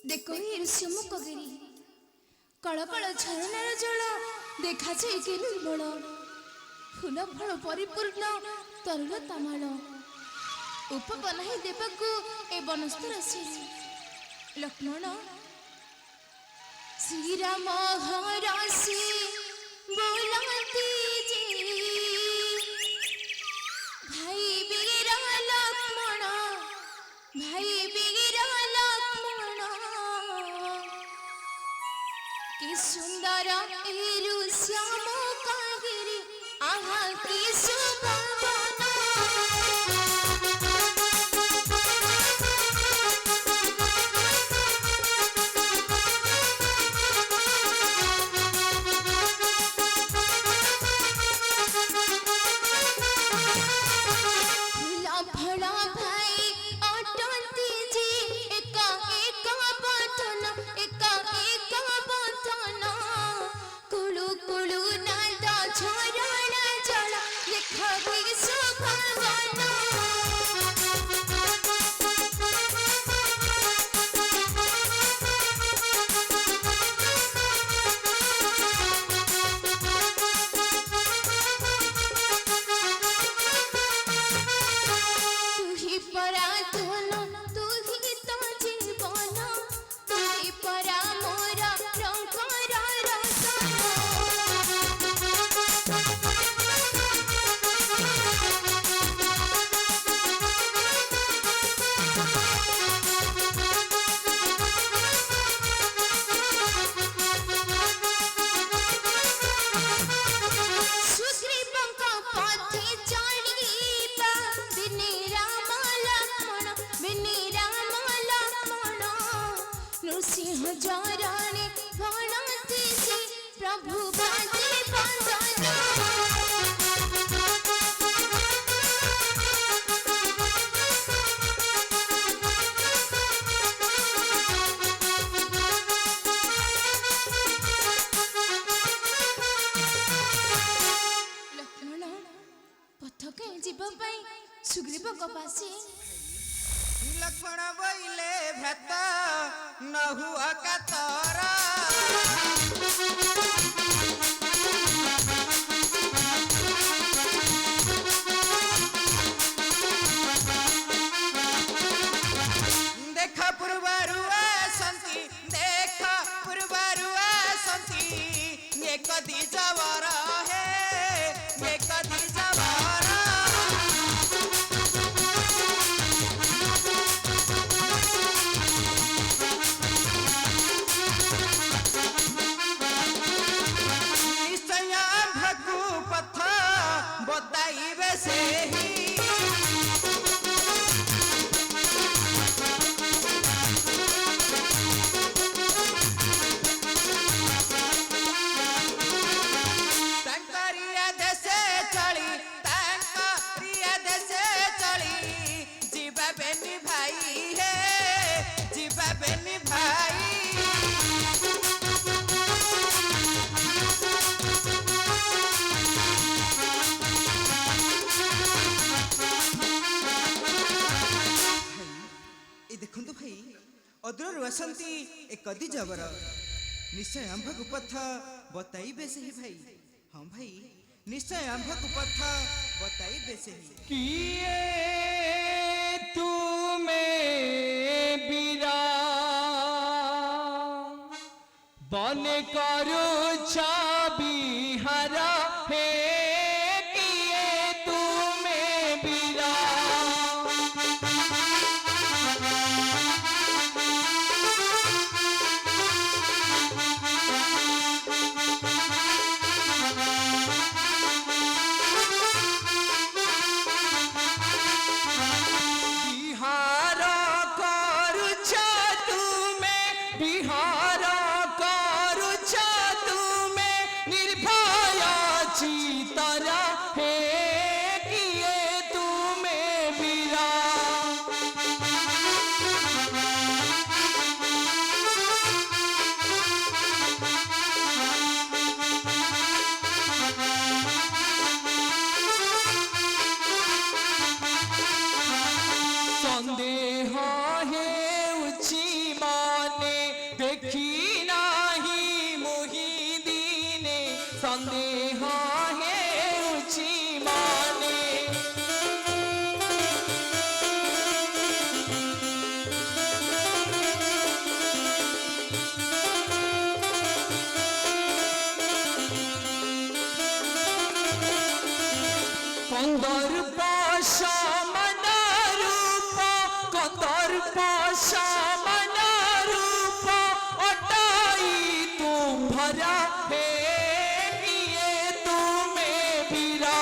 देखो ईर्ष्यमुख गिरी कलकल झरणार जल देखा जाए के निर्मल फूल फल परिपूर्ण तरुल तमाल उपबनाई देवाक ए बनस्थ राशि लक्ष्मण श्रीराम हरसी बोलती भाई वीर लक्ष्मण भाई वीर लक्ष्मण कि सुंदर एरु श्याम कागिरी आहा कि सुभावना सुग्रीव कपासी लक्ष्मण बोले भ्रत न हुआ का तारा देखा पूर्वरुआ संति देखा पूर्वरुआ संति ये कदी जवारा है ये कदी जवारा अदूर वसंती एक कदी जबर निश्चय आंभ को पथ बताइबे से ही भाई हाँ भाई निश्चय आंभ को पथ बताइबे से ही किए तुम्हें बिरा बन करो बिहारा हे किए तुम्हें बिरा संदेह है उची माने सर्प समान रूप अटाई तुम्हारा हे किए तुम्हें बीरा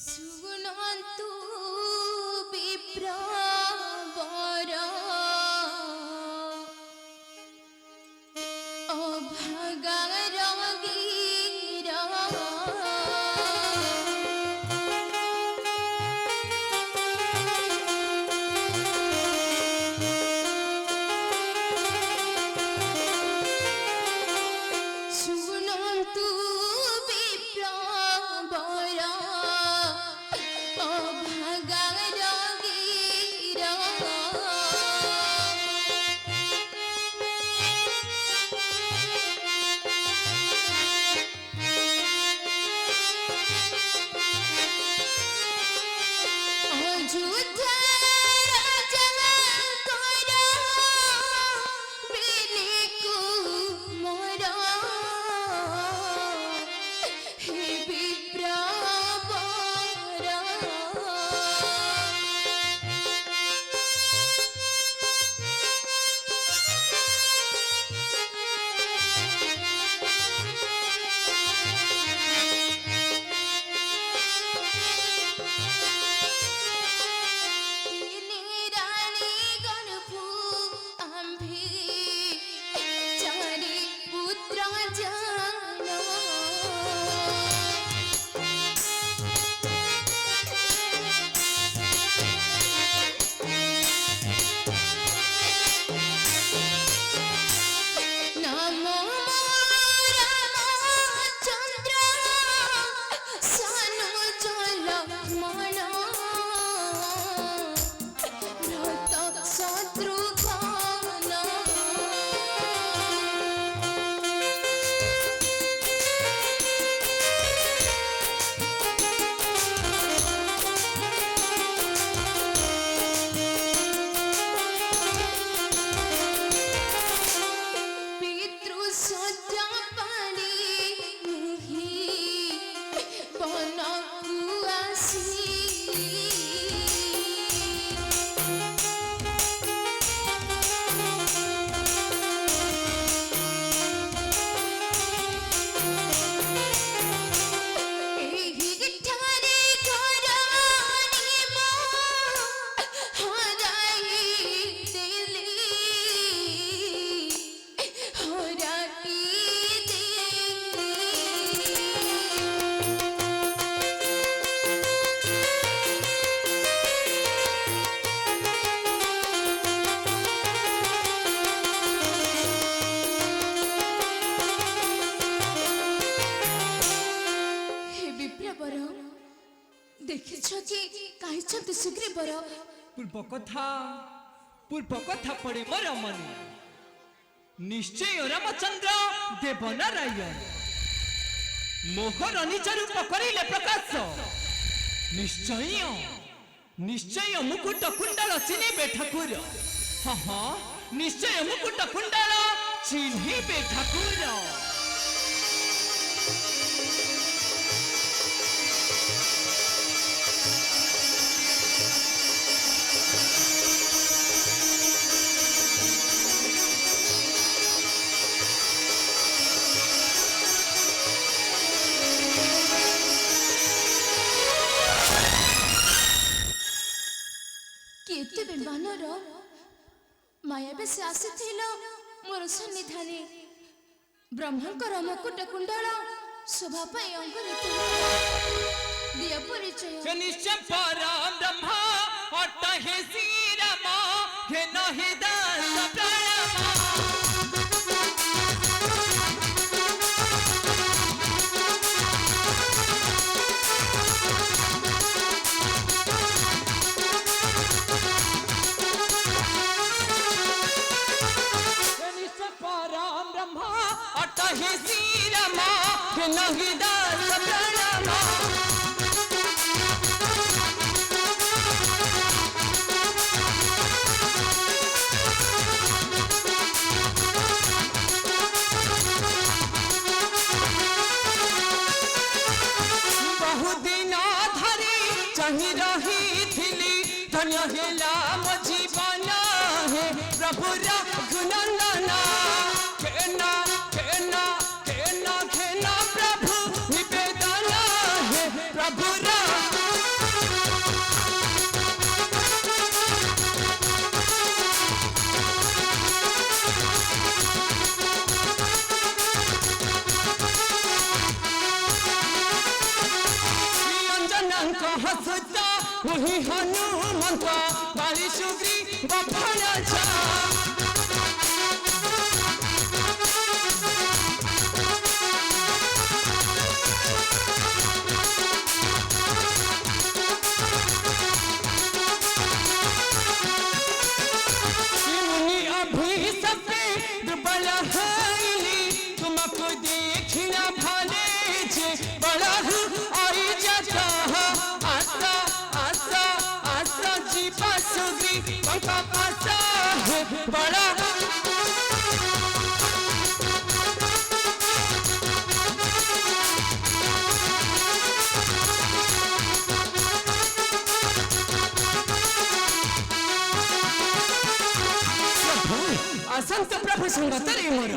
सुनन्तु विप्र वर अभागा रगीरा सुनन्तु विप्र वर अभागा रगीरा अयोध्या राजाଙ୍କର ବିନିକୁ ମୋର ହେ ବିପ୍ର वर तिनी रानी गर्भु आम्भी चारि पुत्र जान नमो रामचंद्र सानु लक्ष्मण भरत शत्रुघ्न पितृ सज्जा पानी मुही बनकु आसी एही ठारे घरानी मो हराई देली हराई देली हे विप्रवर देखिछ कि काहिछन्ति सुग्रीवर पूर्व कथा पड़े मोर मन निश्चय रामचंद्र देवनारायण मोहर निज रूप करिले प्रकाश निश्चय मुकुट कुंडल चिन्हिबे ठाकुर हाँ निश्चय मुकुट कुंडल चिन्हिबे ठाकुर केते विमानर माया बेस आसीथिल मोर सन्निधाने ब्रह्मकर मुकुट कुंडल शोभा पाई अंकुरित दिया परिचय निश्चय परम ब्रह्म अट्टहे श्रीराम हे नहि दास प्रणमा रहेला मो जीवन हे प्रभु रघुनंदन केना केना केना केना प्रभु निवेदन हे प्रभु हसता वही हनुमंत काली सुग्री बफन जा मुनि अभिशपे दुर्बल हईली तुमको देखिना भले जे बड़ा आई जाता आशा आशा आशा जीवा सुग्री पंखा पासा है बड़ा असंत प्रभु संगतरे मोर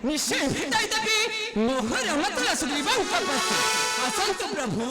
निश्चय भेटाई देवी मोहर मतला सुग्री पंखा पासा असंत प्रभु